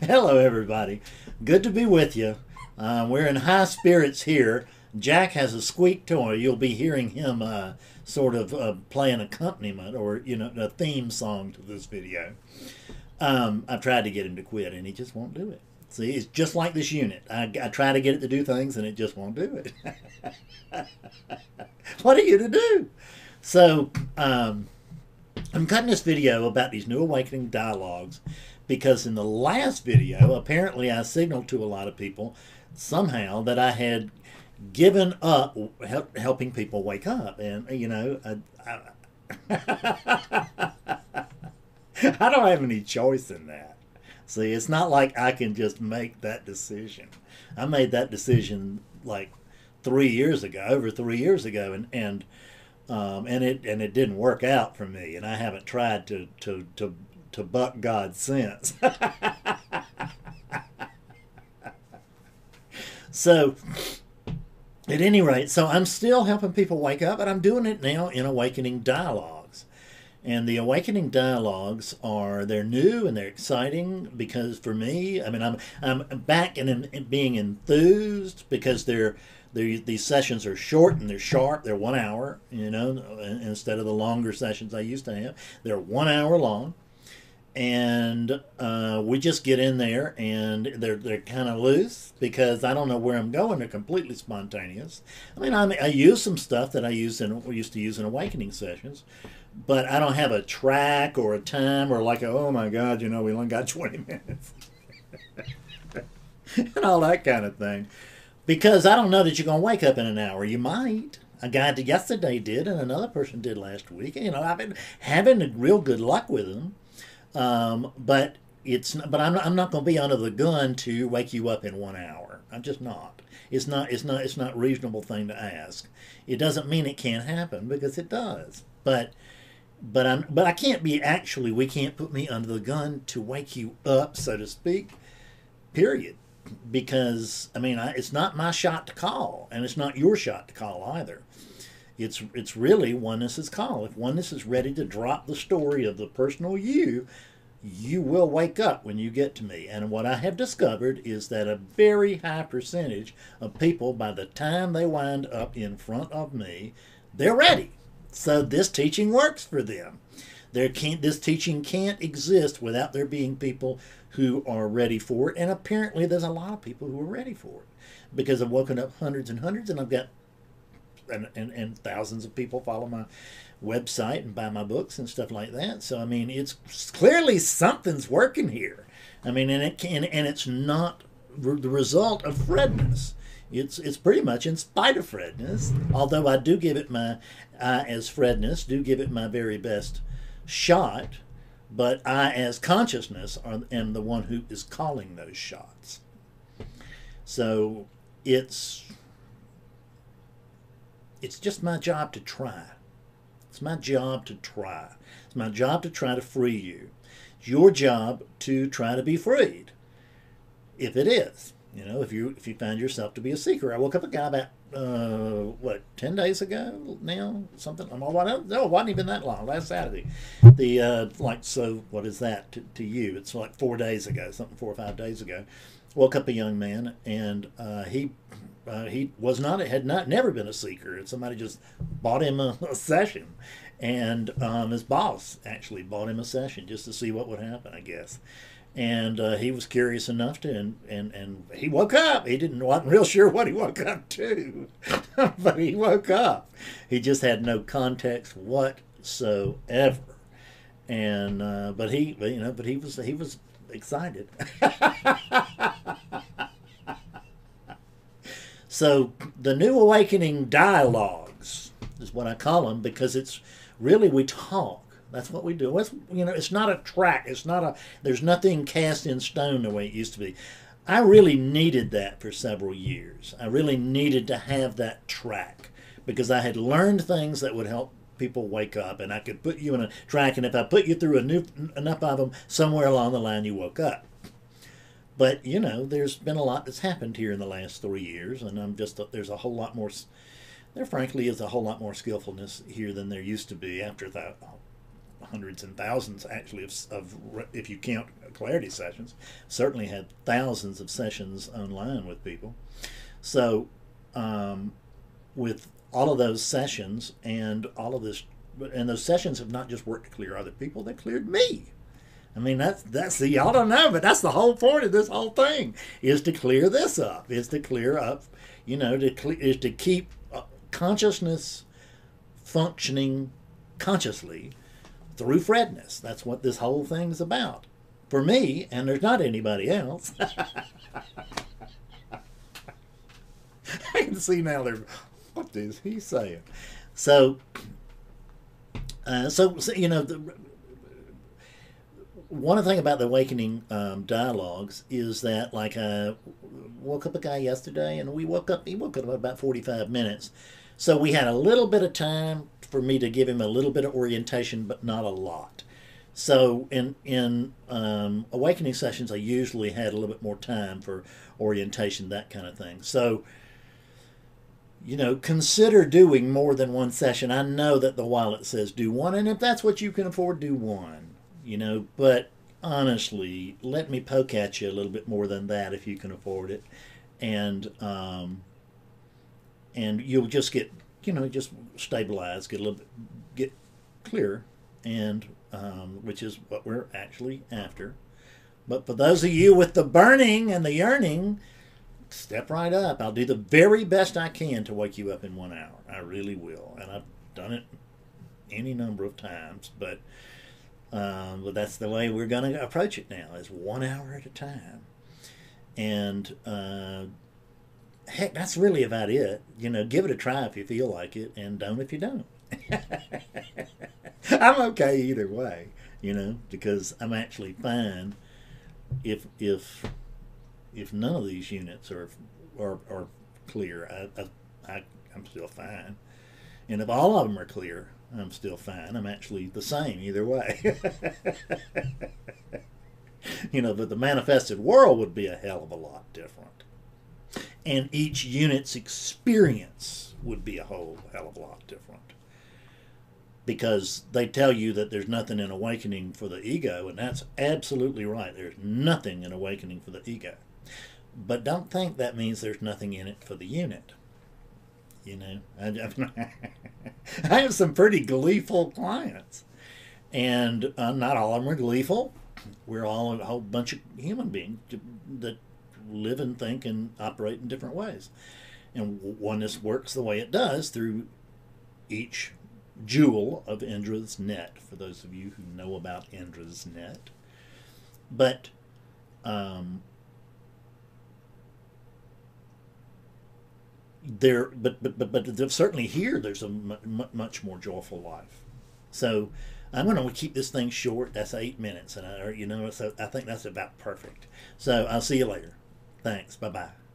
Hello, everybody. Good to be with you. We're in high spirits here. Jack has a squeak toy. You'll be hearing him sort of play an accompaniment or, a theme song to this video. I've tried to get him to quit, and he just won't do it. See, it's just like this unit. I try to get it to do things, and it just won't do it. What are you to do? So, I'm cutting this video about these new awakening dialogues because in the last video, apparently I signaled to a lot of people somehow that I had given up helping people wake up. And, I don't have any choice in that. See, it's not like I can just make that decision. I made that decision like 3 years ago, over 3 years ago, and it didn't work out for me, and I haven't tried to buck God since. So, at any rate, so I'm still helping people wake up, but I'm doing it now in awakening dialogues. And the awakening dialogues they're new and they're exciting because for me, I mean, I'm back in being enthused because these sessions are short and they're sharp. They're 1 hour, instead of the longer sessions I used to have. They're 1 hour long. And we just get in there, and they're kind of loose because I don't know where I'm going. They're completely spontaneous. I mean, I use some stuff that we used to use in awakening sessions, but I don't have a track or a time or like, oh my God, we only got 20 minutes and all that kind of thing, because I don't know that you're going to wake up in an hour. You might. A guy yesterday did, and another person did last week. I've been having real good luck with them. But I'm not going to be under the gun to wake you up in 1 hour. I'm just not. It's not a reasonable thing to ask. It doesn't mean it can't happen, because it does. But I can't be we can't put me under the gun to wake you up, so to speak. Period. Because it's not my shot to call, and it's not your shot to call either. It's really oneness's call. If oneness is ready to drop the story of the personal you will wake up when you get to me. And what I have discovered is that a very high percentage of people, by the time they wind up in front of me, they're ready. So this teaching works for them. This teaching can't exist without there being people who are ready for it. And apparently there's a lot of people who are ready for it, because I've woken up hundreds and hundreds, and I've got and thousands of people follow my website and buy my books and stuff like that. So it's clearly something's working here. And it's not the result of Fredness. It's pretty much in spite of Fredness. Although I do give it as Fredness do give it my very best shot, but I as consciousness am the one who is calling those shots. So it's just my job to try. It's my job to try. It's my job to try to free you. It's your job to try to be freed. If it is. If you find yourself to be a seeker. I woke up a guy about, 10 days ago now? Something? No, it wasn't even that long. Last Saturday. So what is that to you? It's like 4 days ago, 4 or 5 days ago. Woke up a young man, and he had never been a seeker. Somebody just bought him a session, and his boss actually bought him a session just to see what would happen, I guess. And he was curious enough to, and he woke up. He wasn't real sure what he woke up to, but he woke up. He just had no context whatsoever, and but he was excited. So the new awakening dialogues is what I call them, because it's really, we talk. That's what we do. It's not a track. There's nothing cast in stone the way it used to be. I really needed that for several years. I really needed to have that track, because I had learned things that would help people wake up, and I could put you in a track, and if I put you through enough of them, somewhere along the line you woke up. But, there's been a lot that's happened here in the last 3 years, and there's a whole lot more, there frankly is a whole lot more skillfulness here than there used to be after hundreds and thousands actually if you count clarity sessions, certainly had thousands of sessions online with people. So with all of those sessions and all of this, and those sessions have not just worked to clear other people, they cleared me. I mean, that's the, y'all don't know, but that's the whole point of this whole thing, is to clear this up, is to clear up, is to keep consciousness functioning consciously through Fredness. That's what this whole thing's about. For me, and there's not anybody else. I can see now what is he saying? So one of the things about the awakening dialogues is that, like, I woke up a guy yesterday, and he woke up about 45 minutes. So we had a little bit of time for me to give him a little bit of orientation, but not a lot. So in awakening sessions, I usually had a little bit more time for orientation, that kind of thing. So, consider doing more than one session. I know that the wallet says do one, and if that's what you can afford, do one. But honestly, let me poke at you a little bit more than that if you can afford it, and you'll just get, just stabilize, get clear, and which is what we're actually after. But for those of you with the burning and the yearning, step right up. I'll do the very best I can to wake you up in 1 hour. I really will, and I've done it any number of times, but that's the way we're going to approach it now, is 1 hour at a time. And heck, that's really about it. Give it a try if you feel like it, and don't if you don't. I'm okay either way, because I'm actually fine if none of these units are clear. I'm still fine, and if all of them are clear, I'm still fine. I'm actually the same either way. But the manifested world would be a hell of a lot different. And each unit's experience would be a whole hell of a lot different. Because they tell you that there's nothing in awakening for the ego, and that's absolutely right. There's nothing in awakening for the ego. But don't think that means there's nothing in it for the unit. I have some pretty gleeful clients, and not all of them are gleeful. We're all a whole bunch of human beings that live and think and operate in different ways, and oneness works the way it does through each jewel of Indra's net, for those of you who know about Indra's net. But certainly here there's a much more joyful life. So I'm going to keep this thing short. That's 8 minutes, and so I think that's about perfect. So I'll see you later. Thanks. Bye-bye.